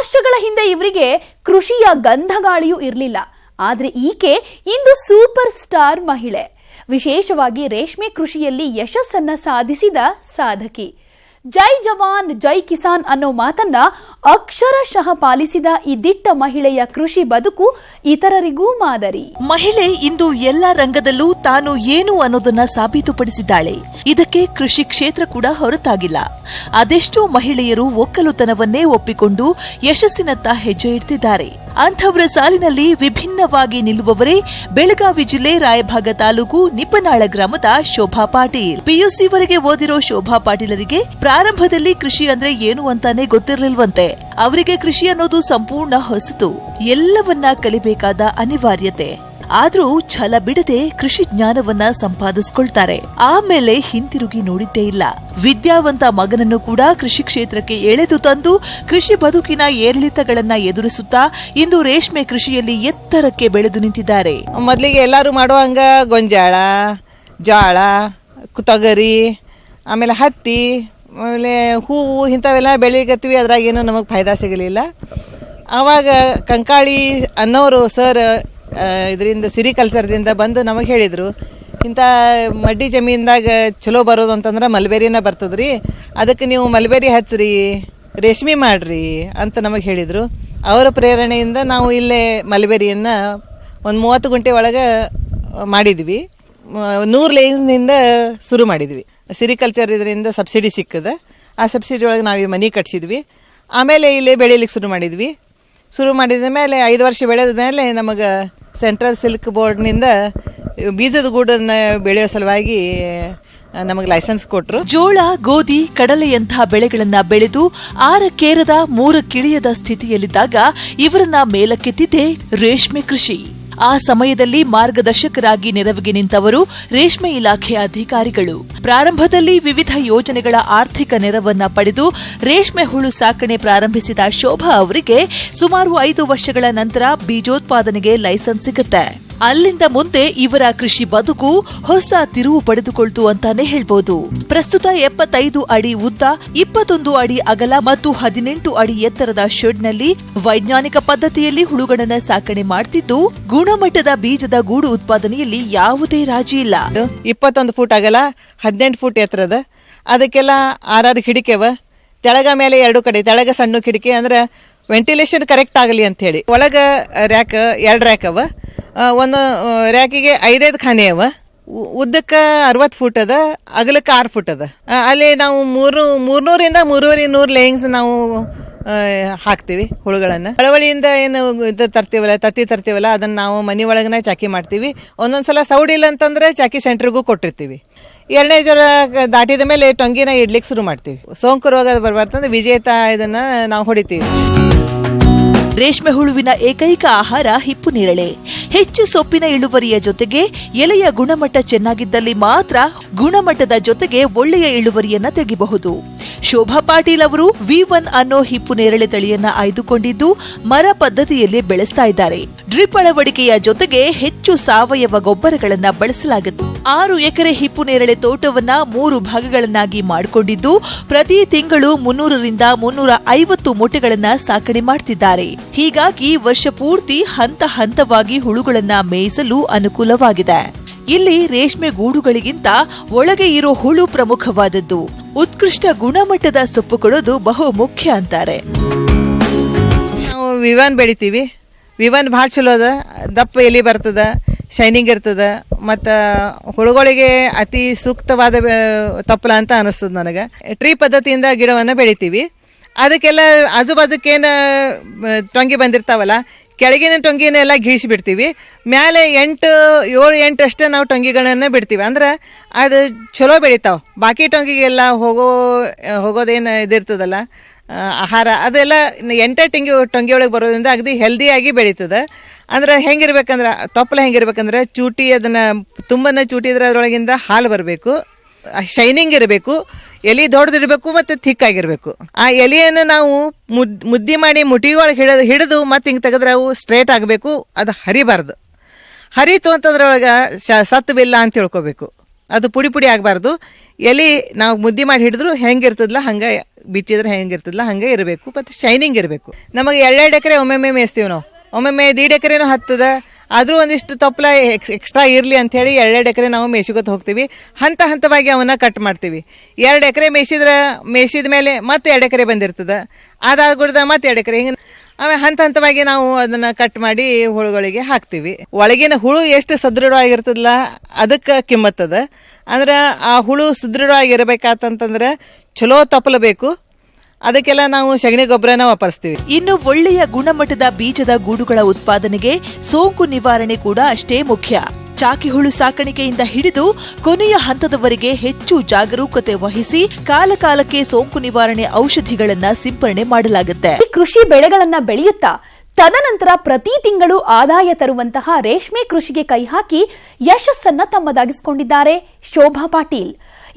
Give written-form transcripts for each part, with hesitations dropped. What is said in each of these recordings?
ವರ್ಷಗಳ ಹಿಂದೆ ಇವರಿಗೆ ಕೃಷಿಯ ಗಂಧಗಾಳಿಯೂ ಇರಲಿಲ್ಲ. ಆದ್ರೆ ಈಕೆ ಇಂದು ಸೂಪರ್ ಸ್ಟಾರ್ ಮಹಿಳೆ. ವಿಶೇಷವಾಗಿ ರೇಷ್ಮೆ ಕೃಷಿಯಲ್ಲಿ ಯಶಸ್ಸನ್ನ ಸಾಧಿಸಿದ ಸಾಧಕಿ. ಜೈ ಜವಾನ್ ಜೈ ಕಿಸಾನ್ ಅನ್ನೋ ಮಾತನ್ನ ಅಕ್ಷರಶಃ ಪಾಲಿಸಿದ ಈ ದಿಟ್ಟ ಮಹಿಳೆಯ ಕೃಷಿ ಬದುಕು ಇತರರಿಗೂ ಮಾದರಿ. ಮಹಿಳೆ ಇಂದು ಎಲ್ಲಾ ರಂಗದಲ್ಲೂ ತಾನು ಏನು ಅನ್ನೋದನ್ನ ಸಾಬೀತುಪಡಿಸಿದ್ದಾಳೆ. ಇದಕ್ಕೆ ಕೃಷಿ ಕ್ಷೇತ್ರ ಕೂಡ ಹೊರತಾಗಿಲ್ಲ. ಅದೆಷ್ಟೋ ಮಹಿಳೆಯರು ಒಕ್ಕಲುತನವನ್ನೇ ಒಪ್ಪಿಕೊಂಡು ಯಶಸ್ಸಿನತ್ತ ಹೆಜ್ಜೆ ಇಡ್ತಿದ್ದಾರೆ. ಅಂಥವರ ಸಾಲಿನಲ್ಲಿ ವಿಭಿನ್ನವಾಗಿ ನಿಲ್ಲುವವರೇ ಬೆಳಗಾವಿ ಜಿಲ್ಲೆ ರಾಯಭಾಗ ತಾಲೂಕು ನಿಪ್ಪನಾಳ ಗ್ರಾಮದ ಶೋಭಾ ಪಾಟೀಲ್. ಪಿಯುಸಿವರೆಗೆ ಓದಿರೋ ಶೋಭಾ ಪಾಟೀಲರಿಗೆ ಪ್ರಾರಂಭದಲ್ಲಿ ಕೃಷಿ ಅಂದ್ರೆ ಏನು ಅಂತಾನೆ ಗೊತ್ತಿರಲಿಲ್ವಂತೆ. ಅವರಿಗೆ ಕೃಷಿ ಅನ್ನೋದು ಸಂಪೂರ್ಣ ಹೊಸತು, ಎಲ್ಲವನ್ನ ಕಲಿಬೇಕಾದ ಅನಿವಾರ್ಯತೆ. ಆದ್ರೂ ಛಲ ಬಿಡದೆ ಕೃಷಿ ಜ್ಞಾನವನ್ನ ಸಂಪಾದಿಸಿಕೊಳ್ತಾರೆ. ಆಮೇಲೆ ಹಿಂತಿರುಗಿ ನೋಡಿದ್ದೇ ಇಲ್ಲ. ವಿದ್ಯಾವಂತ ಮಗನನ್ನು ಕೂಡ ಕೃಷಿ ಕ್ಷೇತ್ರಕ್ಕೆ ಎಳೆದು ತಂದು ಕೃಷಿ ಬದುಕಿನ ಏರಿಳಿತಗಳನ್ನ ಎದುರಿಸುತ್ತಾ ಇಂದು ರೇಷ್ಮೆ ಕೃಷಿಯಲ್ಲಿ ಎತ್ತರಕ್ಕೆ ಬೆಳೆದು ನಿಂತಿದ್ದಾರೆ. ಮೊದಲಿಗೆ ಎಲ್ಲರೂ ಮಾಡುವಂಗ ಗೊಂಜಾಳ, ಜೋಳ, ತೊಗರಿ, ಆಮೇಲೆ ಹತ್ತಿ, ಆಮೇಲೆ ಹೂವು ಇಂಥವೆಲ್ಲ ಬೆಳಿಗತ್ತೀವಿ. ಅದ್ರಾಗೇನು ನಮಗೆ ಫಾಯ್ದಾ ಸಿಗಲಿಲ್ಲ. ಆವಾಗ ಕಂಕಾಳಿ ಅನ್ನೋರು ಸರ್ ಇದರಿಂದ ಸಿರಿಕಲ್ಚರ್ದಿಂದ ಬಂದು ನಮಗೆ ಹೇಳಿದರು, ಇಂಥ ಮಡ್ಡಿ ಜಮೀನ್ದಾಗ ಚಲೋ ಬರೋದು ಅಂತಂದ್ರೆ ಮಲ್ಬೇರಿನ ಬರ್ತದ್ರಿ, ಅದಕ್ಕೆ ನೀವು ಮಲ್ಬೇರಿ ಹಚ್ಚ್ರಿ, ರೇಷ್ಮೆ ಮಾಡಿರಿ ಅಂತ ನಮಗೆ ಹೇಳಿದರು. ಅವರ ಪ್ರೇರಣೆಯಿಂದ ನಾವು ಇಲ್ಲೇ ಮಲ್ಬೇರಿಯನ್ನು ಒಂದು 30 ಗುಂಟೆ ಒಳಗೆ ಮಾಡಿದ್ವಿ. 100 ಲೈನ್ಸ್ನಿಂದ ಶುರು ಮಾಡಿದ್ವಿ. ಸಿರಿಕಲ್ಚರ್ ಇದರಿಂದ ಸಬ್ಸಿಡಿ ಸಿಕ್ಕದ. ಆ ಸಬ್ಸಿಡಿ ಒಳಗೆ ನಾವು ಮನೆ ಕಟ್ಸಿದ್ವಿ. ಆಮೇಲೆ ಇಲ್ಲೇ ಬೆಳೀಲಿಕ್ಕೆ ಶುರು ಮಾಡಿದ ಮೇಲೆ 5 ವರ್ಷ ಬೆಳೆದ ಮೇಲೆ ನಮಗೆ ಸೆಂಟ್ರಲ್ ಸಿಲ್ಕ್ ಬೋರ್ಡ್ನಿಂದ ಬೀಜದ ಗೂಡನ್ನು ಬೆಳೆಯೋ ಸಲುವಾಗಿ ನಮಗೆ ಲೈಸೆನ್ಸ್ ಕೊಟ್ಟರು. ಜೋಳ, ಗೋಧಿ, ಕಡಲೆಯಂತಹ ಬೆಳೆಗಳನ್ನ ಬೆಳೆದು 6 3 ಸ್ಥಿತಿಯಲ್ಲಿದ್ದಾಗ ಇವರನ್ನ ಮೇಲಕ್ಕೆತ್ತಿದೆ ರೇಷ್ಮೆ ಕೃಷಿ. ಆ ಸಮಯದಲ್ಲಿ ಮಾರ್ಗದರ್ಶಕರಾಗಿ ನೆರವಿಗೆ ನಿಂತವರು ರೇಷ್ಮೆ ಇಲಾಖೆಯ ಅಧಿಕಾರಿಗಳು. ಪ್ರಾರಂಭದಲ್ಲಿ ವಿವಿಧ ಯೋಜನೆಗಳ ಆರ್ಥಿಕ ನೆರವನ್ನ ಪಡೆದು ರೇಷ್ಮೆ ಹುಳು ಸಾಕಣೆ ಪ್ರಾರಂಭಿಸಿದ ಶೋಭಾ ಅವರಿಗೆ ಸುಮಾರು 5 ವರ್ಷಗಳ ನಂತರ ಬೀಜೋತ್ಪಾದನೆಗೆ ಲೈಸೆನ್ಸ್ ಸಿಗುತ್ತೆ. ಅಲ್ಲಿಂದ ಮುಂದೆ ಇವರ ಕೃಷಿ ಬದುಕು ಹೊಸ ತಿರುವು ಪಡೆದುಕೊಳ್ತು ಅಂತಾನೆ ಹೇಳ್ಬೋದು. ಪ್ರಸ್ತುತ 75 ಅಡಿ ಉದ್ದ, 21 ಅಡಿ ಅಗಲ ಮತ್ತು 18 ಅಡಿ ಎತ್ತರದ ಶೆಡ್ನಲ್ಲಿ ವೈಜ್ಞಾನಿಕ ಪದ್ಧತಿಯಲ್ಲಿ ಹುಳುಗಳನ್ನ ಸಾಕಣೆ ಮಾಡ್ತಿದ್ದು, ಗುಣಮಟ್ಟದ ಬೀಜದ ಗೂಡು ಉತ್ಪಾದನೆಯಲ್ಲಿ ಯಾವುದೇ ರಾಜಿ ಇಲ್ಲ. 21 ಫೂಟ್ ಅಗಲ, 18 ಫೂಟ್ ಎತ್ತರದ, ಅದಕ್ಕೆಲ್ಲ 6 ಕಿಡಿಕೆವ, ತೆಳಗ ಮೇಲೆ 2 ಕಡೆ, ತೆಳಗ ಸಣ್ಣ ಕಿಡಿಕೆ ಅಂದ್ರೆ ವೆಂಟಿಲೇಷನ್ ಕರೆಕ್ಟ್ ಆಗಲಿ ಅಂತ ಹೇಳಿ. ಒಳಗ ರ್ಯಾಕ್ 2 ರ್ಯಾಕ್ ಅವ. ಒಂದು ರ್ಯಾಕಿಗೆ 5 ಖಾನೆ ಅವ. ಉದ್ದಕ್ಕೆ 60 ಫೂಟ್ ಅದ, ಅಗಲಕ್ಕೆ 6 ಫೂಟ್ ಅದ. ಅಲ್ಲಿ ನಾವು 300ರಿಂದ 350 ಲೇಯಿಂಗ್ಸ್ ನಾವು ಹಾಕ್ತೀವಿ ಹುಳುಗಳನ್ನು. ಬಳವಳಿಯಿಂದ ಏನು ಇದು ತತ್ತಿ ತರ್ತೀವಲ್ಲ ಅದನ್ನ ನಾವು ಮನೆ ಒಳಗನೆ ಚಾಕಿ ಮಾಡ್ತೀವಿ. ಒಂದೊಂದ್ಸಲ ಸೌಡಿಲ್ಲ ಅಂತಂದ್ರೆ ಚಾಕಿ ಸೆಂಟ್ರಿಗೂ ಕೊಟ್ಟಿರ್ತೀವಿ. 2ನೇ ಜ್ವರ ದಾಟಿದ ಮೇಲೆ ಟೊಂಗಿನ ಇಡ್ಲಿಕ್ಕೆ ಶುರು ಮಾಡ್ತೀವಿ. ಸೋಂಕು ರೋಗ ಬರಬಾರ್ದಂದ್ರೆ ವಿಜೇತ ಇದನ್ನ ನಾವು ಹೊಡಿತೀವಿ. ರೇಷ್ಮೆ ಹುಳುವಿನ ಏಕೈಕ ಆಹಾರ ಹಿಪ್ಪು ನೇರಳೆ. ಹೆಚ್ಚು ಸೊಪ್ಪಿನ ಇಳುವರಿಯ ಜೊತೆಗೆ ಎಲೆಯ ಗುಣಮಟ್ಟ ಚೆನ್ನಾಗಿದ್ದಲ್ಲಿ ಮಾತ್ರ ಗುಣಮಟ್ಟದ ಜೊತೆಗೆ ಒಳ್ಳೆಯ ಇಳುವರಿಯನ್ನ ತೆಗೆಯಬಹುದು. ಶೋಭಾ ಪಾಟೀಲ್ ಅವರು V1 ಅನ್ನೋ ಹಿಪ್ಪು ನೇರಳೆ ತಳಿಯನ್ನ ಆಯ್ದುಕೊಂಡಿದ್ದು ಮರ ಪದ್ಧತಿಯಲ್ಲಿ ಬೆಳೆಸ್ತಾ ಇದ್ದಾರೆ. ಡ್ರಿಪ್ ಅಳವಡಿಕೆಯ ಜೊತೆಗೆ ಹೆಚ್ಚು ಸಾವಯವ ಗೊಬ್ಬರಗಳನ್ನ ಬಳಸಲಾಗುತ್ತೆ. 6 ಎಕರೆ ಹಿಪ್ಪು ನೇರಳೆ ತೋಟವನ್ನ 3 ಭಾಗಗಳನ್ನಾಗಿ ಮಾಡಿಕೊಂಡಿದ್ದು ಪ್ರತಿ ತಿಂಗಳು 300ರಿಂದ 350 ಮೊಟ್ಟೆಗಳನ್ನ ಸಾಕಣೆ ಮಾಡ್ತಿದ್ದಾರೆ. ಹೀಗಾಗಿ ವರ್ಷ ಪೂರ್ತಿ ಹಂತ ಹಂತವಾಗಿ ಹುಳುಗಳನ್ನ ಮೇಯಿಸಲು ಅನುಕೂಲವಾಗಿದೆ. ಇಲ್ಲಿ ರೇಷ್ಮೆ ಗೂಡುಗಳಿಗಿಂತ ಒಳಗೆ ಇರೋ ಹುಳು ಪ್ರಮುಖವಾದದ್ದು. ಉತ್ಕೃಷ್ಟ ಗುಣಮಟ್ಟದ ಸೊಪ್ಪು ಕೊಡೋದು ಬಹು ಮುಖ್ಯ ಅಂತಾರೆ. ನಾವು V1 ಬೆಳಿತೀವಿ. V1 ಭಾಳ ಚಲೋ ಅದ. ದಪ್ಪ ಎಲೆ ಬರ್ತದ, ಶೈನಿಂಗ್ ಇರ್ತದ, ಮತ್ತು ಹುಳುಗಳಿಗೆ ಅತಿ ಸೂಕ್ತವಾದ ತಪ್ಪಲ ಅಂತ ಅನಿಸ್ತದ ನನಗೆ. ಟ್ರೀ ಪದ್ಧತಿಯಿಂದ ಗಿಡವನ್ನು ಬೆಳಿತೀವಿ. ಅದಕ್ಕೆಲ್ಲ ಆಜುಬಾಜುಕೇನು ಟೊಂಗಿ ಬಂದಿರ್ತಾವಲ್ಲ, ಕೆಳಗಿನ ಟೊಂಗಿನೆಲ್ಲ ಗೀಳಿಸಿ ಬಿಡ್ತೀವಿ. ಮೇಲೆ 7-8 ಅಷ್ಟೇ ನಾವು ಟೊಂಗಿಗಳನ್ನು ಬಿಡ್ತೀವಿ. ಅಂದ್ರೆ ಅದು ಚಲೋ ಬೆಳಿತಾವೆ. ಬಾಕಿ ಟೊಂಗಿಗೆಲ್ಲ ಹೋಗೋದೇನು ಇದಿರ್ತದಲ್ಲ ಆಹಾರ, ಅದೆಲ್ಲ 8 ಟೊಂಗಿ ಒಳಗೆ ಬರೋದ್ರಿಂದ ಅಗದಿ ಹೆಲ್ದಿಯಾಗಿ ಬೆಳೀತದೆ. ಅಂದ್ರೆ ಹೆಂಗಿರ್ಬೇಕಂದ್ರೆ ತೊಪ್ಪಲ ಹೆಂಗಿರ್ಬೇಕಂದ್ರೆ ಚೂಟಿ, ಅದನ್ನು ತುಂಬನ ಚೂಟಿ ಇದ್ರೆ ಅದರೊಳಗಿಂದ ಹಾಲು ಬರಬೇಕು, ಶೈನಿಂಗ್ ಇರಬೇಕು, ಎಲೆ ದೊಡ್ಡದಿರಬೇಕು ಮತ್ತು ಥಿಕ್ಕಾಗಿರ್ಬೇಕು. ಆ ಎಲೆಯನ್ನು ನಾವು ಮುದ್ದಿ ಮಾಡಿ ಮುಟಿಯೊಳಗೆ ಹಿಡಿದು ಮತ್ತೆ ಹಿಂಗೆ ತೆಗೆದ್ರೆ ಅವು ಸ್ಟ್ರೇಟ್ ಆಗಬೇಕು. ಅದು ಹರಿಬಾರ್ದು. ಹರಿತು ಅಂತಂದ್ರೊಳಗೆ ಸತ್ತು ಬಿಲ್ಲ ಅಂತ ತಿಳ್ಕೊಬೇಕು. ಅದು ಪುಡಿ ಪುಡಿ ಆಗಬಾರ್ದು. ಎಲೆ ನಾವು ಮುದ್ದೆ ಮಾಡಿ ಹಿಡಿದ್ರು ಹೆಂಗಿರ್ತದಲ್ಲ ಹಂಗೆ ಬಿಚ್ಚಿದ್ರೆ ಹೆಂಗಿರ್ತದಲ್ಲ ಹಂಗೆ ಇರಬೇಕು, ಮತ್ತು ಶೈನಿಂಗ್ ಇರಬೇಕು. ನಮಗೆ 2 ಎಕರೆ ಒಮ್ಮೊಮ್ಮೆ ಮೇಯಿಸ್ತೀವಿ ನಾವು, ಒಮ್ಮೊಮ್ಮೆ 1.5 ಎಕರೆನೂ ಹತ್ತದ. ಆದರೂ ಒಂದಿಷ್ಟು ತಪ್ಪಲ ಎಕ್ಸ್ಟ್ರಾ ಇರಲಿ ಅಂಥೇಳಿ 2 ಎಕರೆ ನಾವು ಮೇಯ್ಸಿಕೊತ ಹೋಗ್ತೀವಿ. ಹಂತ ಹಂತವಾಗಿ ಅವನ್ನ ಕಟ್ ಮಾಡ್ತೀವಿ. 2 ಎಕರೆ ಮೇಯ್ಸಿದ ಮೇಲೆ ಮತ್ತೆ 2 ಎಕರೆ ಬಂದಿರ್ತದೆ, ಅದಾಗ್ಬಿಡ್ದ ಮತ್ತೆ 2 ಎಕರೆ, ಹಿಂಗೆ ಆಮೇಲೆ ಹಂತ ಹಂತವಾಗಿ ನಾವು ಅದನ್ನು ಕಟ್ ಮಾಡಿ ಹುಳುಗಳಿಗೆ ಹಾಕ್ತೀವಿ. ಒಳಗಿನ ಹುಳು ಎಷ್ಟು ಸದೃಢವಾಗಿರ್ತದಲ್ಲ ಅದಕ್ಕೆ ಕಿಮ್ಮತ್ತದ. ಅಂದ್ರೆ ಆ ಹುಳು ಸುದೃಢವಾಗಿರ್ಬೇಕಾತಂತಂದ್ರೆ ಚಲೋ ತಪ್ಪಲು ಬೇಕು. ಅದಕ್ಕೆಲ್ಲ ನಾವು ಸಗಣಿ ಗೊಬ್ಬರನ ವಾಪರಿಸ್ತೀವಿ. ಇನ್ನು ಒಳ್ಳೆಯ ಗುಣಮಟ್ಟದ ಬೀಜದ ಗೂಡುಗಳ ಉತ್ಪಾದನೆಗೆ ಸೋಂಕು ನಿವಾರಣೆ ಕೂಡ ಅಷ್ಟೇ ಮುಖ್ಯ. ಚಾಕಿಹುಳು ಸಾಕಾಣಿಕೆಯಿಂದ ಹಿಡಿದು ಕೊನೆಯ ಹಂತದವರೆಗೆ ಹೆಚ್ಚು ಜಾಗರೂಕತೆ ವಹಿಸಿ ಕಾಲಕಾಲಕ್ಕೆ ಸೋಂಕು ನಿವಾರಣೆ ಔಷಧಿಗಳನ್ನ ಸಿಂಪರಣೆ ಮಾಡಲಾಗುತ್ತೆ. ಕೃಷಿ ಬೆಳೆಗಳನ್ನ ಬೆಳೆಯುತ್ತಾ ತದನಂತರ ಪ್ರತಿ ತಿಂಗಳು ಆದಾಯ ತರುವಂತಹ ರೇಷ್ಮೆ ಕೃಷಿಗೆ ಕೈ ಹಾಕಿ ಯಶಸ್ಸನ್ನ ತಮ್ಮದಾಗಿಸಿಕೊಂಡಿದ್ದಾರೆ ಶೋಭಾ ಪಾಟೀಲ್.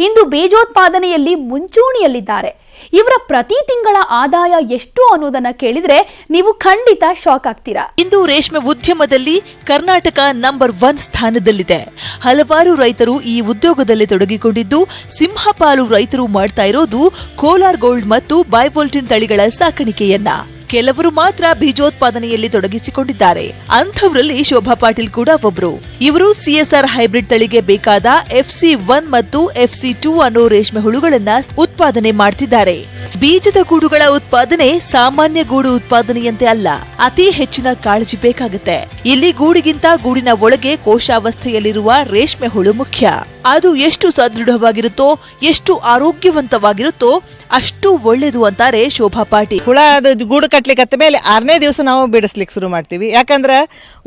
ಇಂದು ಬೀಜೋತ್ಪಾದನೆಯಲ್ಲಿ ಮುಂಚೂಣಿಯಲ್ಲಿದ್ದಾರೆ. ಇವರ ಪ್ರತಿ ತಿಂಗಳ ಆದಾಯ ಎಷ್ಟು ಅನ್ನೋದನ್ನ ಕೇಳಿದ್ರೆ ನೀವು ಖಂಡಿತ ಶಾಕ್ ಆಗ್ತೀರಾ. ಇಂದು ರೇಷ್ಮೆ ಉದ್ಯಮದಲ್ಲಿ ಕರ್ನಾಟಕ ನಂಬರ್ 1 ಸ್ಥಾನದಲ್ಲಿದೆ. ಹಲವಾರು ರೈತರು ಈ ಉದ್ಯೋಗದಲ್ಲಿ ತೊಡಗಿಕೊಂಡಿದ್ದು, ಸಿಂಹಪಾಲು ರೈತರು ಮಾಡ್ತಾ ಇರೋದು ಕೋಲಾರ್ ಗೋಲ್ಡ್ ಮತ್ತು ಬೈವೋಲ್ಟಿನ್ ತಳಿಗಳ ಸಾಕಾಣಿಕೆಯನ್ನ. ಕೆಲವರು ಮಾತ್ರ ಬೀಜೋತ್ಪಾದನೆಯಲ್ಲಿ ತೊಡಗಿಸಿಕೊಂಡಿದ್ದಾರೆ. ಅಂಥವರಲ್ಲಿ ಶೋಭಾ ಪಾಟೀಲ್ ಕೂಡ ಒಬ್ರು. ಇವರು ಸಿಎಸ್ಆರ್ ಹೈಬ್ರಿಡ್ ತಳಿಗೆ ಬೇಕಾದ FC1 ಮತ್ತು FC2 ಅನ್ನೋ ರೇಷ್ಮೆ ಹುಳುಗಳನ್ನ ಉತ್ಪಾದನೆ ಮಾಡ್ತಿದ್ದಾರೆ. ಬೀಜದ ಗೂಡುಗಳ ಉತ್ಪಾದನೆ ಸಾಮಾನ್ಯ ಗೂಡು ಉತ್ಪಾದನೆಯಂತೆ ಅಲ್ಲ, ಅತಿ ಹೆಚ್ಚಿನ ಕಾಳಜಿ ಬೇಕಾಗುತ್ತೆ. ಇಲ್ಲಿ ಗೂಡಿಗಿಂತ ಗೂಡಿನ ಒಳಗೆ ಕೋಶಾವಸ್ಥೆಯಲ್ಲಿರುವ ರೇಷ್ಮೆ ಹುಳು ಮುಖ್ಯ. ಅದು ಎಷ್ಟು ಸದೃಢವಾಗಿರುತ್ತೋ, ಎಷ್ಟು ಆರೋಗ್ಯವಂತವಾಗಿರುತ್ತೋ ಅಷ್ಟು ಒಳ್ಳೇದು ಅಂತಾರೆ ಶೋಭಾ ಪಾಟೀಲ್. ಹುಳ ಅದು ಗೂಡು ಕಟ್ಲಿಕ್ಕೆ ಮೇಲೆ 6ನೇ ದಿವಸ ನಾವು ಬಿಡಿಸ್ಲಿಕ್ಕೆ ಶುರು ಮಾಡ್ತೀವಿ. ಯಾಕಂದ್ರೆ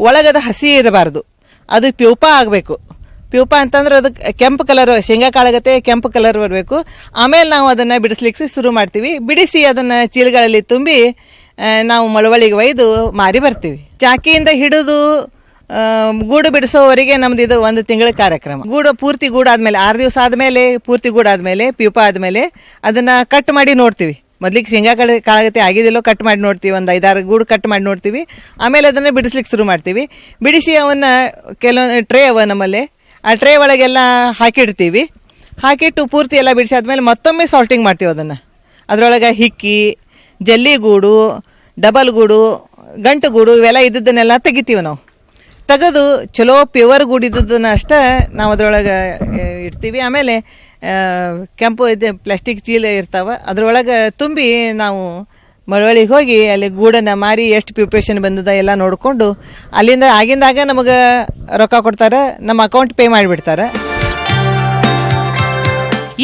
ಒಳಗದ ಹಸಿ ಇರಬಾರ್ದು, ಅದು ಪ್ಯೂಪ ಆಗಬೇಕು. ಪ್ಯೂಪ ಅಂತಂದ್ರೆ ಅದು ಕೆಂಪು ಕಲರ್, ಶೇಂಗಾ ಕಾಳಗತ್ತೆ ಕೆಂಪು ಕಲರ್ ಬರಬೇಕು. ಆಮೇಲೆ ನಾವು ಅದನ್ನು ಬಿಡಿಸ್ಲಿಕ್ಕೆ ಶುರು ಮಾಡ್ತೀವಿ. ಬಿಡಿಸಿ ಅದನ್ನು ಚೀಲಗಳಲ್ಲಿ ತುಂಬಿ ನಾವು ಮಳವಳಿಗೆ ಒಯ್ದು ಮಾರಿ ಬರ್ತೀವಿ. ಚಾಕಿಯಿಂದ ಹಿಡಿದು ಗೂಡು ಬಿಡಿಸೋವರೆಗೆ ನಮ್ದು ಇದು 1 ತಿಂಗಳ ಕಾರ್ಯಕ್ರಮ. ಪೂರ್ತಿ ಗೂಡು ಆದಮೇಲೆ 6 ದಿವಸ ಆದಮೇಲೆ ಪೂರ್ತಿ ಗೂಡು ಆದಮೇಲೆ ಪ್ಯೂಪ ಆದಮೇಲೆ ಅದನ್ನು ಕಟ್ ಮಾಡಿ ನೋಡ್ತೀವಿ. ಮೊದಲಿಗೆ ಶೇಂಗಾ ಕಾಳಗತ್ತೆ ಆಗಿದೆಲ್ಲೋ ಕಟ್ ಮಾಡಿ ನೋಡ್ತೀವಿ, ಒಂದು 5-6 ಗೂಡು ಕಟ್ ಮಾಡಿ ನೋಡ್ತೀವಿ. ಆಮೇಲೆ ಅದನ್ನು ಬಿಡಿಸ್ಲಿಕ್ಕೆ ಶುರು ಮಾಡ್ತೀವಿ. ಬಿಡಿಸಿ ಅವನ್ನ ಕೆಲವೊಂದು ಟ್ರೇ ಅವ ನಮ್ಮಲ್ಲಿ, ಆ ಟ್ರೇ ಒಳಗೆಲ್ಲ ಹಾಕಿಡ್ತೀವಿ. ಹಾಕಿಟ್ಟು ಪೂರ್ತಿ ಎಲ್ಲ ಬಿಡಿಸಾದ್ಮೇಲೆ ಮತ್ತೊಮ್ಮೆ ಸಾಲ್ಟಿಂಗ್ ಮಾಡ್ತೀವಿ. ಅದನ್ನು ಅದರೊಳಗೆ ಹಿಕ್ಕಿ, ಜಲ್ಲಿಗೂಡು, ಡಬಲ್ ಗೂಡು, ಗಂಟು ಗೂಡು ಇವೆಲ್ಲ ಇದ್ದದ್ದನ್ನೆಲ್ಲ ತೆಗಿತೀವಿ. ನಾವು ತೆಗೆದು ಚಲೋ ಪ್ಯೂವರ್ ಗೂಡಿದ್ದನ್ನು ಅಷ್ಟೇ ನಾವು ಅದರೊಳಗೆ ಇಡ್ತೀವಿ. ಆಮೇಲೆ ಕೆಂಪು ಇದು ಪ್ಲಾಸ್ಟಿಕ್ ಚೀಲ ಇರ್ತಾವೆ, ಅದರೊಳಗೆ ತುಂಬಿ ನಾವು ಮಳವಳಿಗೆ ಹೋಗಿ ಅಲ್ಲಿ ಗೂಡನ್ನು ಮಾರಿ ಎಷ್ಟು ಪ್ರಿಪ್ರೇಷನ್ ಬಂದದ ಎಲ್ಲ ನೋಡಿಕೊಂಡು ಅಲ್ಲಿಂದ ಆಗಿಂದಾಗ ನಮಗೆ ರೊಕ್ಕ ಕೊಡ್ತಾರೆ, ನಮ್ಮ ಅಕೌಂಟ್ ಪೇ ಮಾಡಿಬಿಡ್ತಾರೆ.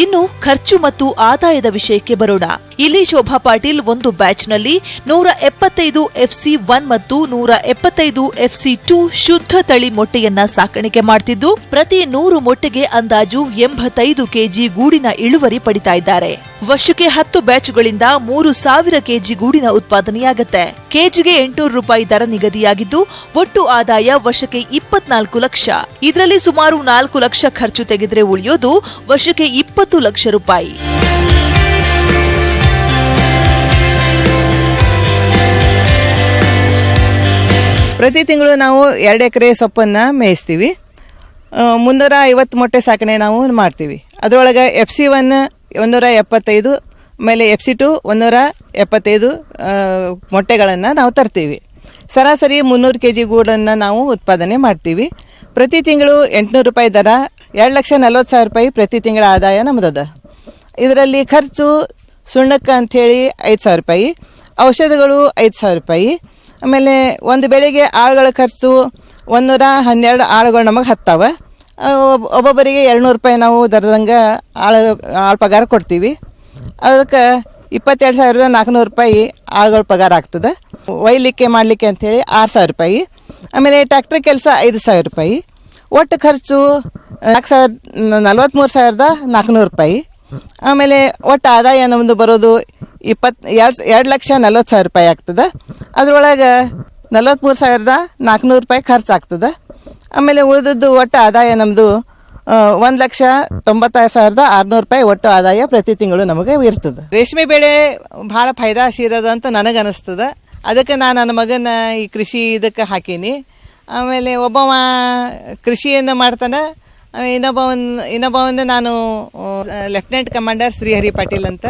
ಇನ್ನು ಖರ್ಚು ಮತ್ತು ಆದಾಯದ ವಿಷಯಕ್ಕೆ ಬರೋಣ. ಇಲ್ಲಿ ಶೋಭಾ ಪಾಟೀಲ್ ಒಂದು ಬ್ಯಾಚ್ನಲ್ಲಿ 175 FC1 ಮತ್ತು 175 FC2 ಶುದ್ಧ ತಳಿ ಮೊಟ್ಟೆಯನ್ನ ಸಾಕಾಣಿಕೆ ಮಾಡ್ತಿದ್ದು, ಪ್ರತಿ 100 ಮೊಟ್ಟೆಗೆ ಅಂದಾಜು 85 ಕೆಜಿ ಗೂಡಿನ ಇಳುವರಿ ಪಡಿತಾ ಇದ್ದಾರೆ. ವರ್ಷಕ್ಕೆ 10 ಬ್ಯಾಚ್ಗಳಿಂದ 3000 ಕೆಜಿ ಗೂಡಿನ ಉತ್ಪಾದನೆಯಾಗುತ್ತೆ. ಕೆಜಿಗೆ 800 ರೂಪಾಯಿ ದರ ನಿಗದಿಯಾಗಿದ್ದು, ಒಟ್ಟು ಆದಾಯ ವರ್ಷಕ್ಕೆ 24 ಲಕ್ಷ. ಇದರಲ್ಲಿ ಸುಮಾರು 4 ಲಕ್ಷ ಖರ್ಚು ತೆಗೆದ್ರೆ ಉಳಿಯೋದು ವರ್ಷಕ್ಕೆ 20 ಲಕ್ಷ ರೂಪಾಯಿ. ಪ್ರತಿ ತಿಂಗಳು ನಾವು 2 ಎಕರೆ ಸೊಪ್ಪನ್ನು ಮೇಯಿಸ್ತೀವಿ. 350 ಮೊಟ್ಟೆ ಸಾಕಣೆ ನಾವು ಮಾಡ್ತೀವಿ. ಅದರೊಳಗೆ FC1 175, ಆಮೇಲೆ FC2 175 ಮೊಟ್ಟೆಗಳನ್ನು ನಾವು ತರ್ತೀವಿ. ಸರಾಸರಿ 300 ಕೆಜಿ ಗೂಡನ್ನು ನಾವು ಉತ್ಪಾದನೆ ಮಾಡ್ತೀವಿ. ಪ್ರತಿ ತಿಂಗಳು 800 ರೂಪಾಯಿ ದರ, 2,40,000 ರೂಪಾಯಿ ಪ್ರತಿ ತಿಂಗಳ ಆದಾಯ ನಮ್ಮದದ. ಇದರಲ್ಲಿ ಖರ್ಚು ಸುಣ್ಣಕ್ಕೆ ಅಂಥೇಳಿ 5,000 ರೂಪಾಯಿ, ಔಷಧಗಳು 5,000 ರೂಪಾಯಿ, ಆಮೇಲೆ ಒಂದು ಬೆಳೆಗೆ ಆಳುಗಳ ಖರ್ಚು 112 ಆಳುಗಳು ನಮಗೆ ಹತ್ತಾವೆ. ಒಬ್ಬೊಬ್ಬರಿಗೆ 200 ರೂಪಾಯಿ ನಾವು ದರದಂಗೆ ಆಳು ಪಗಾರ ಕೊಡ್ತೀವಿ. ಅದಕ್ಕೆ 22,400 ರೂಪಾಯಿ ಆಳುಗಳ ಪಗಾರ ಆಗ್ತದೆ. ಒಯ್ಲಿಕ್ಕೆ ಮಾಡಲಿಕ್ಕೆ ಅಂಥೇಳಿ 6,000 ರೂಪಾಯಿ, ಆಮೇಲೆ ಟ್ಯಾಕ್ಟ್ರ್ ಕೆಲಸ 5,000 ರೂಪಾಯಿ. ಒಟ್ಟು ಖರ್ಚು 43,400 ರೂಪಾಯಿ. ಆಮೇಲೆ ಒಟ್ಟು ಆದಾಯ ನಮ್ಮದು ಬರೋದು 2,40,000 ರೂಪಾಯಿ ಆಗ್ತದೆ. ಅದರೊಳಗೆ 43,400 ರೂಪಾಯಿ ಖರ್ಚು ಆಗ್ತದೆ. ಆಮೇಲೆ ಉಳಿದದ್ದು ಒಟ್ಟು ಆದಾಯ ನಮ್ಮದು 1,96,600 ರೂಪಾಯಿ ಒಟ್ಟು ಆದಾಯ ಪ್ರತಿ ತಿಂಗಳು ನಮಗೆ ಇರ್ತದೆ. ರೇಷ್ಮೆ ಬೆಳೆ ಭಾಳ ಫೈದಾಶೀರದ ಅಂತ ನನಗೆ ಅನಿಸ್ತದೆ. ಅದಕ್ಕೆ ನಾನು ನನ್ನ ಮಗನ ಈ ಕೃಷಿ ಇದಕ್ಕೆ ಹಾಕೀನಿ. ಆಮೇಲೆ ಒಬ್ಬವ ಕೃಷಿಯನ್ನು ಮಾಡ್ತಾನೆ, ಇನ್ನೊಬ್ಬ ನಾನು ಲೆಫ್ಟಿನೆಂಟ್ ಕಮಾಂಡರ್ ಶ್ರೀಹರಿ ಪಾಟೀಲ್ ಅಂತ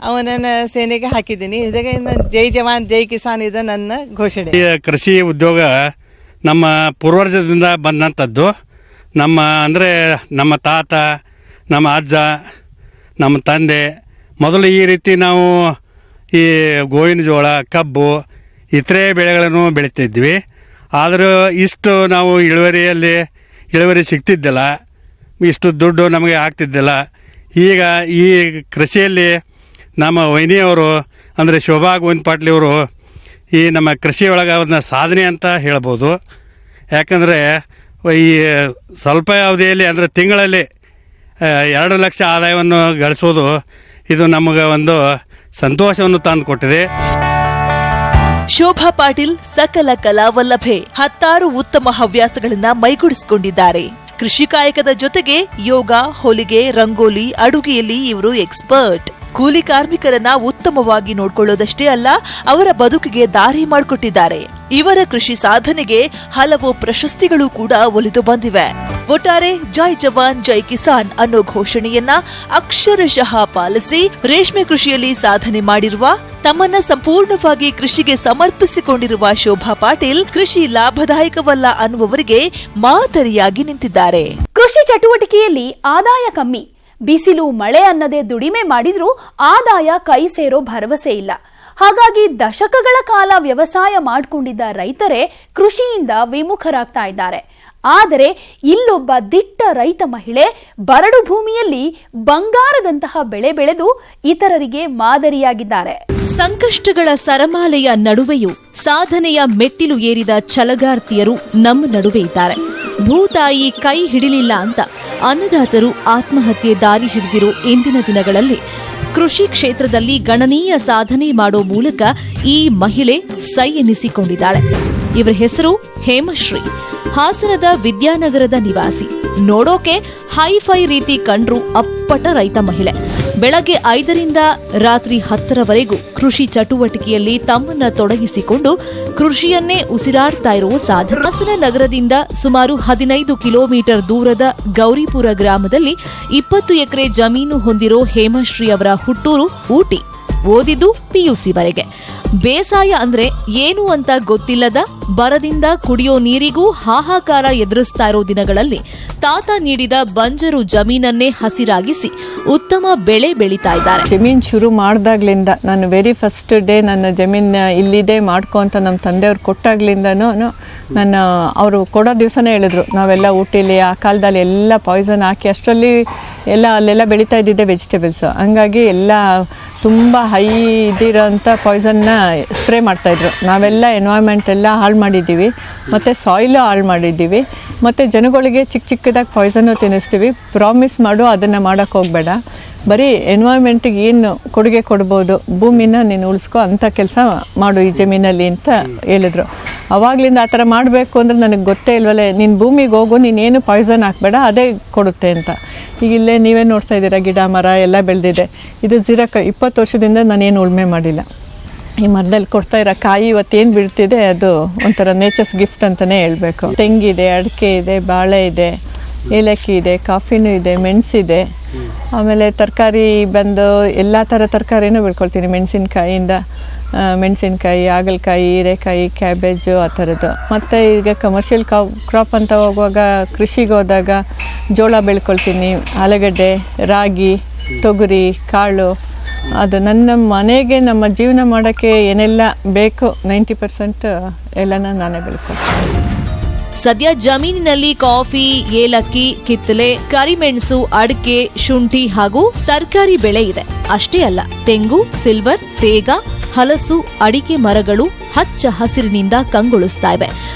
ಅವನನ್ನು ಸೇನೆಗೆ ಹಾಕಿದ್ದೀನಿ. ಇದಕ್ಕೆ ಜೈ ಜವಾನ್ ಜೈ ಕಿಸಾನ್ ಇದು ನನ್ನ ಘೋಷಣೆ. ಕೃಷಿ ಉದ್ಯೋಗ ನಮ್ಮ ಪೂರ್ವಜದಿಂದ ಬಂದಂಥದ್ದು. ನಮ್ಮ ತಾತ, ನಮ್ಮ ಅಜ್ಜ, ನಮ್ಮ ತಂದೆ ಮೊದಲು ಈ ರೀತಿ ನಾವು ಈ ಗೋವಿನ ಜೋಳ, ಕಬ್ಬು ಇತರೆ ಬೆಳೆಗಳನ್ನು ಬೆಳೀತಿದ್ವಿ. ಆದರೂ ಇಷ್ಟು ನಾವು ಇಳುವರಿ ಸಿಗ್ತಿದ್ದಿಲ್ಲ, ಇಷ್ಟು ದುಡ್ಡು ನಮಗೆ ಆಗ್ತಿದ್ದಿಲ್ಲ. ಈಗ ಈ ಕೃಷಿಯಲ್ಲಿ ನಮ್ಮ ವೈನಿಯವರು ಅಂದರೆ ಶೋಭಾ ಗೋವಿಂದ ಪಾಟ್ಲಿಯವರು ಈ ನಮ್ಮ ಕೃಷಿ ಒಳಗೆ ಅದನ್ನ ಸಾಧನೆ ಅಂತ ಹೇಳ್ಬೋದು. ಯಾಕಂದರೆ ಈ ಸ್ವಲ್ಪ ಅವಧಿಯಲ್ಲಿ ಅಂದರೆ ತಿಂಗಳಲ್ಲಿ 2 ಲಕ್ಷ ಆದಾಯವನ್ನು ಗಳಿಸೋದು ಇದು ನಮಗೆ ಒಂದು ಸಂತೋಷವನ್ನು ತಂದು ಕೊಟ್ಟಿದೆ. ಶೋಭಾ ಪಾಟೀಲ್ ಸಕಲ ಕಲಾವಲ್ಲಭೆ, 10 ಉತ್ತಮ ಹವ್ಯಾಸಗಳನ್ನ ಮೈಗೂಡಿಸಿಕೊಂಡಿದ್ದಾರೆ. ಕೃಷಿ ಕಾಯಕದ ಜೊತೆಗೆ ಯೋಗ, ಹೊಲಿಗೆ, ರಂಗೋಲಿ, ಅಡುಗೆಯಲ್ಲಿ ಇವರು ಎಕ್ಸ್ಪರ್ಟ್. ಕೂಲಿ ಕಾರ್ಮಿಕರನ್ನ ಉತ್ತಮವಾಗಿ ನೋಡ್ಕೊಳ್ಳೋದಷ್ಟೇ ಅಲ್ಲ, ಅವರ ಬದುಕಿಗೆ ದಾರಿ ಮಾಡಿಕೊಟ್ಟಿದ್ದಾರೆ. ಇವರ ಕೃಷಿ ಸಾಧನೆಗೆ ಹಲವು ಪ್ರಶಸ್ತಿಗಳು ಕೂಡ ಒಲಿದು ಬಂದಿವೆ. ಒಟ್ಟಾರೆ ಜೈ ಜವಾನ್ ಜೈ ಕಿಸಾನ್ ಅನ್ನೋ ಘೋಷಣೆಯನ್ನ ಅಕ್ಷರಶಃ ಪಾಲಿಸಿ ರೇಷ್ಮೆ ಕೃಷಿಯಲ್ಲಿ ಸಾಧನೆ ಮಾಡಿರುವ, ತಮ್ಮನ್ನ ಸಂಪೂರ್ಣವಾಗಿ ಕೃಷಿಗೆ ಸಮರ್ಪಿಸಿಕೊಂಡಿರುವ ಶೋಭಾ ಪಾಟೀಲ್ ಕೃಷಿ ಲಾಭದಾಯಕವಲ್ಲ ಅನ್ನುವವರಿಗೆ ಮಾದರಿಯಾಗಿ ನಿಂತಿದ್ದಾರೆ. ಕೃಷಿ ಚಟುವಟಿಕೆಯಲ್ಲಿ ಆದಾಯ ಕಮ್ಮಿ, ಬಿಸಿಲು ಮಳೆ ಅನ್ನದೇ ದುಡಿಮೆ ಮಾಡಿದ್ರೂ ಆದಾಯ ಕೈ ಸೇರೋ ಭರವಸೆ ಇಲ್ಲ. ಹಾಗಾಗಿ ದಶಕಗಳ ಕಾಲ ವ್ಯವಸಾಯ ಮಾಡಿಕೊಂಡಿದ್ದ ರೈತರೇ ಕೃಷಿಯಿಂದ ವಿಮುಖರಾಗ್ತಾ ಇದ್ದಾರೆ. ಆದರೆ ಇಲ್ಲೊಬ್ಬ ದಿಟ್ಟ ರೈತ ಮಹಿಳೆ ಬರಡು ಭೂಮಿಯಲ್ಲಿ ಬಂಗಾರದಂತಹ ಬೆಳೆ ಬೆಳೆದು ಇತರರಿಗೆ ಮಾದರಿಯಾಗಿದ್ದಾರೆ. ಸಂಕಷ್ಟಗಳ ಸರಮಾಲೆಯ ನಡುವೆಯೂ ಸಾಧನೆಯ ಮೆಟ್ಟಿಲು ಏರಿದ ಛಲಗಾರ್ತಿಯರು ನಮ್ಮ ನಡುವೆ ಇದ್ದಾರೆ. ಭೂತಾಯಿ ಕೈ ಹಿಡಿಲಿಲ್ಲ ಅಂತ ಅನ್ನದಾತರು ಆತ್ಮಹತ್ಯೆ ದಾರಿ ಹಿಡಿದಿರೋ ಇಂದಿನ ದಿನಗಳಲ್ಲಿ ಕೃಷಿ ಕ್ಷೇತ್ರದಲ್ಲಿ ಗಣನೀಯ ಸಾಧನೆ ಮಾಡೋ ಮೂಲಕ ಈ ಮಹಿಳೆ ಸೈ ಎನ್ನಿಸಿಕೊಂಡಿದ್ದಾಳೆ. ಇವರ ಹೆಸರು ಹೇಮಶ್ರೀ. ಹಾಸನದ ವಿದ್ಯಾನಗರದ ನಿವಾಸಿ. ನೋಡೋಕೆ ಹೈಫೈ ರೀತಿ ಕಂಡ್ರು ಅಪ್ಪಟ ರೈತ ಮಹಿಳೆ. ಬೆಳಗ್ಗೆ 5ರಿಂದ ರಾತ್ರಿ 10ರವರೆಗೂ ಕೃಷಿ ಚಟುವಟಿಕೆಯಲ್ಲಿ ತಮ್ಮನ್ನ ತೊಡಗಿಸಿಕೊಂಡು ಕೃಷಿಯನ್ನೇ ಉಸಿರಾಡ್ತಾ ಇರುವ ಸಾಧಕ. ಹಾಸನ ನಗರದಿಂದ ಸುಮಾರು 15 ಕಿಲೋಮೀಟರ್ ದೂರದ ಗೌರಿಪುರ ಗ್ರಾಮದಲ್ಲಿ 20 ಎಕರೆ ಜಮೀನು ಹೊಂದಿರೋ ಹೇಮಶ್ರೀ ಅವರ ಹುಟ್ಟೂರು ಊಟಿ. ಓದಿದ್ದು ಪಿಯುಸಿವರೆಗೆ. ಬೇಸಾಯ ಅಂದ್ರೆ ಏನು ಅಂತ ಗೊತ್ತಿಲ್ಲದ, ಬರದಿಂದ ಕುಡಿಯೋ ನೀರಿಗೂ ಹಾಹಾಕಾರ ಎದುರಿಸ್ತಾ ಇರೋ ದಿನಗಳಲ್ಲಿ ತಾತ ನೀಡಿದ ಬಂಜರು ಜಮೀನನ್ನೇ ಹಸಿರಾಗಿಸಿ ಉತ್ತಮ ಬೆಳೆ ಬೆಳೀತಾ ಇದ್ದಾರೆ. ಜಮೀನ್ ಶುರು ಮಾಡಿದಾಗ್ಲಿಂದ ನಾನು ವೆರಿ ಫಸ್ಟ್ ಡೇ ನನ್ನ ಜಮೀನ್ ಇಲ್ಲಿದೆ ಮಾಡ್ಕೊ ಅಂತ ನಮ್ಮ ತಂದೆಯವ್ರು ಕೊಟ್ಟಾಗ್ಲಿಂದನೂ ನನ್ನ ಅವರು ಕೊಡೋ ದಿವಸನೇ ಹೇಳಿದ್ರು, ನಾವೆಲ್ಲ ಊಟಿಲಿ ಆ ಕಾಲದಲ್ಲಿ ಎಲ್ಲ ಪಾಯ್ಸನ್ ಹಾಕಿ ಅಷ್ಟರಲ್ಲಿ ಅಲ್ಲೆಲ್ಲ ಬೆಳೀತಾ ಇದ್ದಿದ್ದೆ ವೆಜಿಟೇಬಲ್ಸು. ಹಂಗಾಗಿ ಎಲ್ಲ ತುಂಬ ಹೈ ಇದಿರೋಂಥ ಪಾಯ್ಸನ್ನ ಸ್ಪ್ರೇ ಮಾಡ್ತಾಯಿದ್ರು. ನಾವೆಲ್ಲ ಎನ್ವೈರ್ಮೆಂಟ್ ಎಲ್ಲ ಹಾಳು ಮಾಡಿದ್ದೀವಿ, ಮತ್ತು ಸಾಯಿಲು ಹಾಳು ಮಾಡಿದ್ದೀವಿ, ಮತ್ತು ಜನಗಳಿಗೆ ಚಿಕ್ಕದಾಗಿ ಪಾಯ್ಸನ್ನು ತಿನ್ನಿಸ್ತೀವಿ. ಪ್ರಾಮಿಸ್ ಮಾಡು ಅದನ್ನು ಮಾಡೋಕ್ಕೆ ಹೋಗಬೇಡ, ಬರೀ ಎನ್ವೈರ್ಮೆಂಟಿಗೆ ಏನು ಕೊಡುಗೆ ಕೊಡ್ಬೋದು, ಭೂಮಿನ ನೀನು ಉಳಿಸ್ಕೊ, ಅಂಥ ಕೆಲಸ ಮಾಡು ಈ ಜಮೀನಲ್ಲಿ ಅಂತ ಹೇಳಿದ್ರು. ಅವಾಗಲಿಂದ ಆ ಥರ ಮಾಡಬೇಕು ಅಂದರೆ ನನಗೆ ಗೊತ್ತೇ ಇಲ್ವಲ್ಲ, ನೀನು ಭೂಮಿಗೆ ಹೋಗು, ನೀನೇನು ಪಾಯ್ಸನ್ ಹಾಕಬೇಡ, ಅದೇ ಕೊಡುತ್ತೆ ಅಂತ. ಈಗ ಇಲ್ಲೇ ನೀವೇ ನೋಡ್ತಾ ಇದ್ದೀರಾ, ಗಿಡ ಮರ ಎಲ್ಲ ಬೆಳೆದಿದೆ. ಇದು 20 ವರ್ಷದಿಂದ ನಾನೇನು ಉಳುಮೆ ಮಾಡಿಲ್ಲ. ಈ ಮರದಲ್ಲಿ ಕೊಡ್ತಾ ಇರೋ ಕಾಯಿ ಇವತ್ತೇನು ಬಿಡ್ತಿದೆ ಅದು ಒಂಥರ ನೇಚರ್ಸ್ ಗಿಫ್ಟ್ ಅಂತಲೇ ಹೇಳಬೇಕು. ತೆಂಗಿದೆ, ಅಡಿಕೆ ಇದೆ, ಬಾಳೆ ಇದೆ, ಏಲಕ್ಕಿ ಇದೆ, ಕಾಫಿನೂ ಇದೆ, ಮೆಣಸಿದೆ. ಆಮೇಲೆ ತರಕಾರಿ ಬಂದು ಎಲ್ಲ ಥರ ತರಕಾರಿನೂ ಬೆಳ್ಕೊಳ್ತೀನಿ. ಮೆಣಸಿನ್ಕಾಯಿ, ಹಾಗಲಕಾಯಿ, ಹೀರೆಕಾಯಿ, ಕ್ಯಾಬೇಜು ಆ ಥರದ್ದು. ಮತ್ತು ಈಗ ಕಮರ್ಷಿಯಲ್ ಕ್ರಾಪ್ ಅಂತ ಹೋಗುವಾಗ ಕೃಷಿಗೆ ಹೋದಾಗ ಜೋಳ ಬೆಳ್ಕೊಳ್ತೀನಿ, ಆಲೂಗಡ್ಡೆ, ರಾಗಿ, ತೊಗರಿ, ಕಾಳು. ಅದು ನನ್ನ ಮನೆಗೆ ನಮ್ಮ ಜೀವನ ಮಾಡೋಕ್ಕೆ ಏನೆಲ್ಲ ಬೇಕು 90% ಎಲ್ಲನ ನಾನೇ ಬೆಳ್ಕೊಳ್ತೀನಿ. ಸದ್ಯ ಜಮೀನಿನಲ್ಲಿ ಕಾಫಿ, ಏಲಕ್ಕಿ, ಕಿತ್ತಲೆ, ಕರಿಮೆಣಸು, ಅಡಿಕೆ, ಶುಂಠಿ ಹಾಗೂ ತರಕಾರಿ ಬೆಳೆ ಇದೆ. ಅಷ್ಟೇ ಅಲ್ಲ, ತೆಂಗು, ಸಿಲ್ವರ್, ತೇಗ, ಹಲಸು, ಅಡಿಕೆ ಮರಗಳು ಹಚ್ಚ ಹಸಿರಿನಿಂದ ಕಂಗೊಳಿಸ್ತಾ ಇವೆ.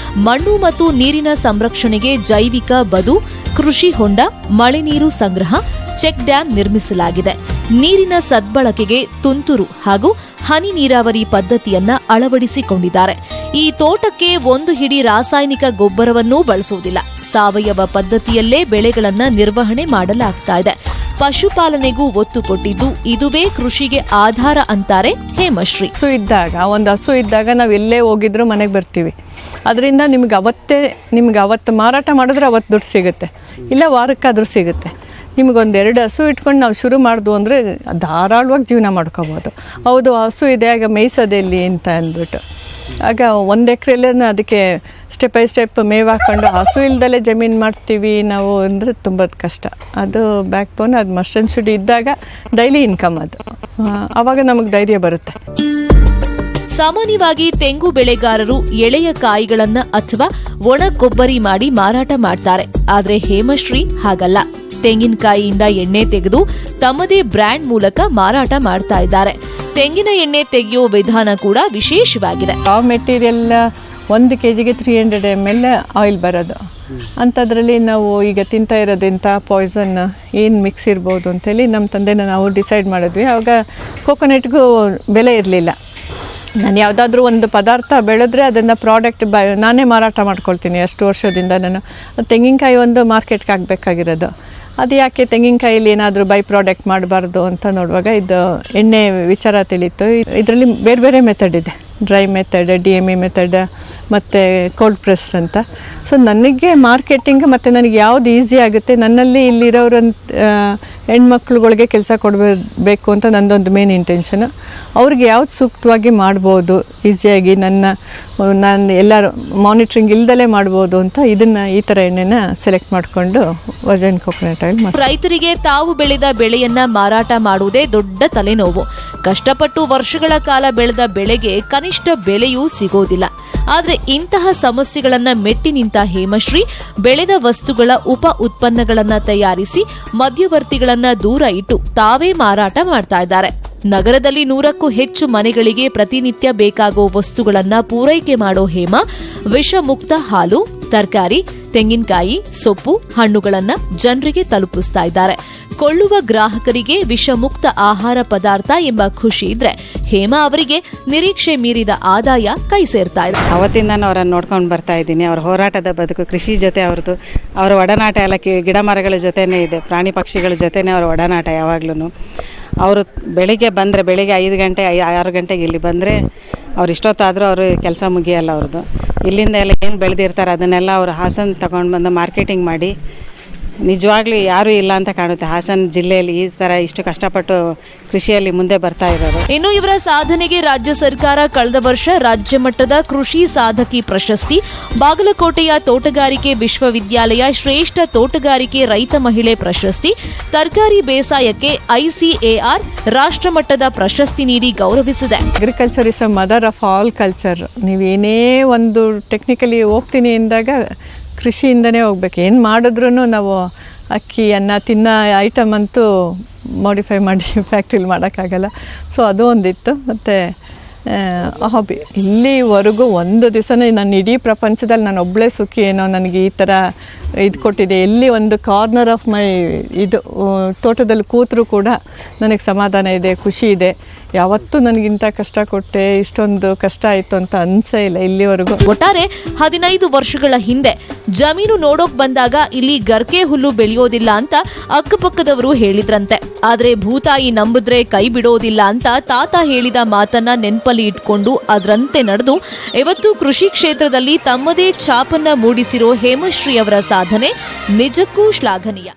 ಮಣ್ಣು ಮತ್ತು ನೀರಿನ ಸಂರಕ್ಷಣೆಗೆ ಜೈವಿಕ ಬದು, ಕೃಷಿ ಹೊಂಡ, ಮಳೆ ನೀರು ಸಂಗ್ರಹ, ಚೆಕ್ ಡ್ಯಾಂ ನಿರ್ಮಿಸಲಾಗಿದೆ. ನೀರಿನ ಸದ್ಬಳಕೆಗೆ ತುಂತುರು ಹಾಗೂ ಹನಿ ನೀರಾವರಿ ಪದ್ಧತಿಯನ್ನ ಅಳವಡಿಸಿಕೊಂಡಿದ್ದಾರೆ. ಈ ತೋಟಕ್ಕೆ ಒಂದು ಹಿಡಿ ರಾಸಾಯನಿಕ ಗೊಬ್ಬರವನ್ನೂ ಬಳಸುವುದಿಲ್ಲ. ಸಾವಯವ ಪದ್ಧತಿಯಲ್ಲೇ ಬೆಳೆಗಳನ್ನ ನಿರ್ವಹಣೆ ಮಾಡಲಾಗ್ತಾ ಇದೆ. ಪಶುಪಾಲನೆಗೂ ಒತ್ತು ಕೊಟ್ಟಿದ್ದು ಇದುವೇ ಕೃಷಿಗೆ ಆಧಾರ ಅಂತಾರೆ ಹೇಮಶ್ರೀ. ಒಂದು ಹಸು ಇದ್ದಾಗ ನಾವು ಎಲ್ಲೇ ಹೋಗಿದ್ರು ಮನೆಗೆ ಬರ್ತೀವಿ. ಅದರಿಂದ ನಿಮ್ಗೆ ಅವತ್ತು ಮಾರಾಟ ಮಾಡಿದ್ರೆ ಅವತ್ತು ದುಡ್ಡು ಸಿಗುತ್ತೆ, ಇಲ್ಲ ವಾರಕ್ಕಾದ್ರೂ ಸಿಗುತ್ತೆ. ನಿಮಗೊಂದು 2 ಹಸು ಇಟ್ಕೊಂಡು ನಾವು ಶುರು ಮಾಡಿದ್ವು ಅಂದರೆ ಧಾರಾಳವಾಗಿ ಜೀವನ ಮಾಡ್ಕೋಬೋದು. ಹೌದು, ಹಸು ಇದೆ, ಆಗ ಮೇಯ್ಸೋದೆಲ್ಲಿ ಅಂತ ಅಂದ್ಬಿಟ್ಟು ಆಗ 1 ಎಕರೆಲ್ಲೇ ಅದಕ್ಕೆ ಸ್ಟೆಪ್ ಬೈ ಸ್ಟೆಪ್ ಮೇವು ಹಾಕ್ಕೊಂಡು ಹಸು ಇಲ್ದಲೇ ಜಮೀನು ಮಾಡ್ತೀವಿ ನಾವು ಅಂದರೆ ತುಂಬ ಕಷ್ಟ. ಅದು ಬ್ಯಾಕ್ ಬೋನ್. ಅದು ಮಸ್ಟ್ ಆ್ಯಂಡ್ ಶುಡ್ ಇದ್ದಾಗ ಡೈಲಿ ಇನ್ಕಮ್ ಅದು, ಆವಾಗ ನಮಗೆ ಧೈರ್ಯ ಬರುತ್ತೆ. ಸಾಮಾನ್ಯವಾಗಿ ತೆಂಗು ಬೆಳೆಗಾರರು ಎಳೆಯ ಕಾಯಿಗಳನ್ನ ಅಥವಾ ಒಣ ಕೊಬ್ಬರಿ ಮಾಡಿ ಮಾರಾಟ ಮಾಡ್ತಾರೆ. ಆದ್ರೆ ಹೇಮಶ್ರೀ ಹಾಗಲ್ಲ. ತೆಂಗಿನಕಾಯಿಯಿಂದ ಎಣ್ಣೆ ತೆಗೆದು ತಮ್ಮದೇ ಬ್ರ್ಯಾಂಡ್ ಮೂಲಕ ಮಾರಾಟ ಮಾಡ್ತಾ ಇದ್ದಾರೆ. ತೆಂಗಿನ ಎಣ್ಣೆ ತೆಗೆಯೋ ವಿಧಾನ ಕೂಡ ವಿಶೇಷವಾಗಿದೆ. ಆ ಮೆಟೀರಿಯಲ್ 1 kg 300 ml ಆಯಿಲ್ ಬರೋದು. ಅಂಥದ್ರಲ್ಲಿ ನಾವು ಈಗ ತಿಂತಾ ಇರೋದಿಂಥ ಪಾಯ್ಸನ್ ಏನು ಮಿಕ್ಸ್ ಇರ್ಬೋದು ಅಂತೇಳಿ ನಮ್ಮ ತಂದೆನ ನಾವು ಡಿಸೈಡ್ ಮಾಡಿದ್ವಿ. ಆವಾಗ ಕೋಕೋನಟ್ಗೂ ಬೆಲೆ ಇರಲಿಲ್ಲ. ನಾನು ಯಾವುದಾದ್ರೂ ಒಂದು ಪದಾರ್ಥ ಬೆಳೆದ್ರೆ ಅದನ್ನು ಪ್ರಾಡಕ್ಟ್ ನಾನೇ ಮಾರಾಟ ಮಾಡ್ಕೊಳ್ತೀನಿ. ಅಷ್ಟು ವರ್ಷದಿಂದ ನಾನು ತೆಂಗಿನಕಾಯಿ ಒಂದು ಮಾರ್ಕೆಟ್ಗೆ ಆಗಬೇಕಾಗಿರೋದು. ಅದು ಯಾಕೆ ತೆಂಗಿನಕಾಯಲ್ಲಿ ಏನಾದರೂ ಬೈ ಪ್ರಾಡಕ್ಟ್ ಮಾಡಬಾರ್ದು ಅಂತ ನೋಡುವಾಗ ಇದು ಎಣ್ಣೆ ವಿಚಾರ ತಿಳಿತು. ಇದರಲ್ಲಿ ಬೇರೆ ಬೇರೆ ಮೆಥಡ್ ಇದೆ. ಡ್ರೈ ಮೆಥಡ್, DME ಮೆಥಡ್ ಮತ್ತು ಕೋಲ್ಡ್ ಪ್ರೆಸ್ ಅಂತ. ಸೊ ನನಗೆ ಮಾರ್ಕೆಟಿಂಗ್ ಮತ್ತು ನನಗೆ ಯಾವುದು ಈಸಿ ಆಗುತ್ತೆ, ನನ್ನಲ್ಲಿ ಇಲ್ಲಿರೋರಂತ ಹೆಣ್ಮಕ್ಳುಗಳಿಗೆ ಕೆಲಸ ಕೊಡಬೇಕು ಅಂತ ನನ್ನದೊಂದು ಮೇನ್ ಇಂಟೆನ್ಷನು. ಅವ್ರಿಗೆ ಯಾವ್ದು ಸೂಕ್ತವಾಗಿ ಮಾಡ್ಬೋದು, ಈಸಿಯಾಗಿ ನಾನು ಎಲ್ಲರೂ ಮಾನಿಟ್ರಿಂಗ್ ಇಲ್ದಲೇ ಮಾಡ್ಬೋದು ಅಂತ ಈ ಥರ ಎಣ್ಣೆನ ಸೆಲೆಕ್ಟ್ ಮಾಡಿಕೊಂಡು ವರ್ಜಿನ್ ಕೋಕೋನಟ್ ಆಯಿಲ್ ಮಾಡಿ. ರೈತರಿಗೆ ತಾವು ಬೆಳೆದ ಬೆಳೆಯನ್ನ ಮಾರಾಟ ಮಾಡುವುದೇ ದೊಡ್ಡ ತಲೆನೋವು. ಕಷ್ಟಪಟ್ಟು ವರ್ಷಗಳ ಕಾಲ ಬೆಳೆದ ಬೆಳೆಗೆ ಕನಿಷ್ಠ ಬೆಲೆಯೂ ಸಿಗೋದಿಲ್ಲ. ಆದ್ರೆ ಇಂತಹ ಸಮಸ್ಯೆಗಳನ್ನ ಮೆಟ್ಟಿ ನಿಂತ ಹೇಮಶ್ರೀ ಬೆಳೆದ ವಸ್ತುಗಳ ಉಪ ಉತ್ಪನ್ನಗಳನ್ನ ತಯಾರಿಸಿ ಮಧ್ಯವರ್ತಿಗಳನ್ನ ದೂರ ಇಟ್ಟು ತಾವೇ ಮಾರಾಟ ಮಾಡ್ತಾ ಇದ್ದಾರೆ. ನಗರದಲ್ಲಿ 100ಕ್ಕೂ ಹೆಚ್ಚು ಮನೆಗಳಿಗೆ ಪ್ರತಿನಿತ್ಯ ಬೇಕಾಗೋ ವಸ್ತುಗಳನ್ನ ಪೂರೈಕೆ ಮಾಡೋ ಹೇಮ ವಿಷಮುಕ್ತ ಹಾಲು, ತರಕಾರಿ, ತೆಂಗಿನಕಾಯಿ, ಸೊಪ್ಪು, ಹಣ್ಣುಗಳನ್ನ ಜನರಿಗೆ ತಲುಪಿಸ್ತಾ ಇದ್ದಾರೆ. ಕೊಳ್ಳುವ ಗ್ರಾಹಕರಿಗೆ ವಿಷಮುಕ್ತ ಆಹಾರ ಪದಾರ್ಥ ಎಂಬ ಖುಷಿ ಇದ್ರೆ ಹೇಮಾ ಅವರಿಗೆ ನಿರೀಕ್ಷೆ ಮೀರಿದ ಆದಾಯ ಕೈ ಸೇರ್ತಾ ಇದೆ. ಅವತ್ತಿಂದ ಅವರನ್ನು ನೋಡ್ಕೊಂಡು ಬರ್ತಾ ಇದ್ದೀನಿ. ಅವರ ಹೋರಾಟದ ಬದುಕು, ಕೃಷಿ ಜೊತೆ ಅವರ ಒಡನಾಟ ಎಲ್ಲ ಗಿಡ ಮರಗಳ ಜೊತೆನೇ ಇದೆ, ಪ್ರಾಣಿ ಪಕ್ಷಿಗಳ ಜೊತೆನೇ ಅವರ ಒಡನಾಟ ಯಾವಾಗ್ಲೂ. ಅವರು ಬೆಳಿಗ್ಗೆ 5 ಗಂಟೆ 6 ಗಂಟೆಗೆ ಇಲ್ಲಿ ಬಂದರೆ ಅವ್ರು ಇಷ್ಟೊತ್ತಾದರೂ ಅವರು ಕೆಲಸ ಮುಗಿಯಲ್ಲ ಅವ್ರದ್ದು. ಇಲ್ಲಿಂದ ಎಲ್ಲ ಏನು ಬೆಳೆದಿರ್ತಾರೆ ಅದನ್ನೆಲ್ಲ ಅವರು ಹಾಸನ ತಗೊಂಡು ಬಂದು ಮಾರ್ಕೆಟಿಂಗ್ ಮಾಡಿ ನಿಜವಾಗ್ಲೂ ಯಾರೂ ಇಲ್ಲ ಅಂತ ಕಾಣುತ್ತೆ. ಹಾಸನ ಜಿಲ್ಲೆಯಲ್ಲಿ ಈ ಥರ ಇಷ್ಟು ಕಷ್ಟಪಟ್ಟು ಕೃಷಿಯಲ್ಲಿ ಮುಂದೆ ಬರ್ತಾ ಇರೋದು. ಇನ್ನು ಇವರ ಸಾಧನೆಗೆ ರಾಜ್ಯ ಸರ್ಕಾರ ಕಳೆದ ವರ್ಷ ರಾಜ್ಯ ಮಟ್ಟದ ಕೃಷಿ ಸಾಧಕಿ ಪ್ರಶಸ್ತಿ, ಬಾಗಲಕೋಟೆಯ ತೋಟಗಾರಿಕೆ ವಿಶ್ವವಿದ್ಯಾಲಯ ಶ್ರೇಷ್ಠ ತೋಟಗಾರಿಕೆ ರೈತ ಮಹಿಳೆ ಪ್ರಶಸ್ತಿ, ತರಕಾರಿ ಬೇಸಾಯಕ್ಕೆ ICAR ರಾಷ್ಟ್ರಮಟ್ಟದ ಪ್ರಶಸ್ತಿ ನೀಡಿ ಗೌರವಿಸಿದೆ. Agriculture is a mother of all culture. ನೀವೇನೇ ಒಂದು ಟೆಕ್ನಿಕಲಿ ಹೋಗ್ತೀನಿ ಎಂದಾಗ ಕೃಷಿಯಿಂದನೇ ಹೋಗ್ಬೇಕು. ಏನು ಮಾಡಿದ್ರೂ ನಾವು ಅಕ್ಕಿ ಅನ್ನ ತಿನ್ನೋ ಐಟಮ್ ಅಂತೂ ಮಾಡಿಫೈ ಮಾಡಿ ಫ್ಯಾಕ್ಟ್ರಿಲಿ ಮಾಡೋಕ್ಕಾಗಲ್ಲ. ಸೊ ಅದು ಒಂದಿತ್ತು. ಮತ್ತು ಹಾಬಿ. ಇಲ್ಲಿವರೆಗೂ ಒಂದು ದಿವಸನೇ ನಾನು ಇಡೀ ಪ್ರಪಂಚದಲ್ಲಿ ನಾನು ಒಬ್ಬಳೇ ಸುಖಿ ಏನೋ ನನಗೆ ಈ ಥರ ಇದು ಕೊಟ್ಟಿದೆ. ಎಲ್ಲಿ ಒಂದು ಕಾರ್ನರ್ ಆಫ್ ಮೈ ತೋಟದಲ್ಲಿ ಕೂತರೂ ಕೂಡ ನನಗೆ ಸಮಾಧಾನ ಇದೆ, ಖುಷಿ ಇದೆ. ಯಾವತ್ತೂ ನನಗಿಂತ ಕಷ್ಟ ಕೊಟ್ಟೆ, ಇಷ್ಟೊಂದು ಕಷ್ಟ ಆಯಿತು ಅಂತ ಅನ್ಸೇ ಇಲ್ಲ ಇಲ್ಲಿವರೆಗೂ. ಒಟ್ಟಾರೆ 15 ವರ್ಷಗಳ ಹಿಂದೆ ಜಮೀನು ನೋಡೋಕ್ ಬಂದಾಗ ಇಲ್ಲಿ ಗರ್ಕೆ ಹುಲ್ಲು ಬೆಳೆಯೋದಿಲ್ಲ ಅಂತ ಅಕ್ಕಪಕ್ಕದವರು ಹೇಳಿದ್ರಂತೆ. ಆದ್ರೆ ಭೂತಾಯಿ ನಂಬಿದ್ರೆ ಕೈ ಬಿಡೋದಿಲ್ಲ ಅಂತ ತಾತ ಹೇಳಿದ ಮಾತನ್ನ ನೆನಪಲ್ಲಿ ಇಟ್ಕೊಂಡು ಅದರಂತೆ ನಡೆದು ಇವತ್ತು ಕೃಷಿ ಕ್ಷೇತ್ರದಲ್ಲಿ ತಮ್ಮದೇ ಛಾಪನ್ನ ಮೂಡಿಸಿರೋ ಹೇಮಶ್ರೀ ಅವರ ಸಾಧನೆ ನಿಜಕ್ಕೂ ಶ್ಲಾಘನೀಯ.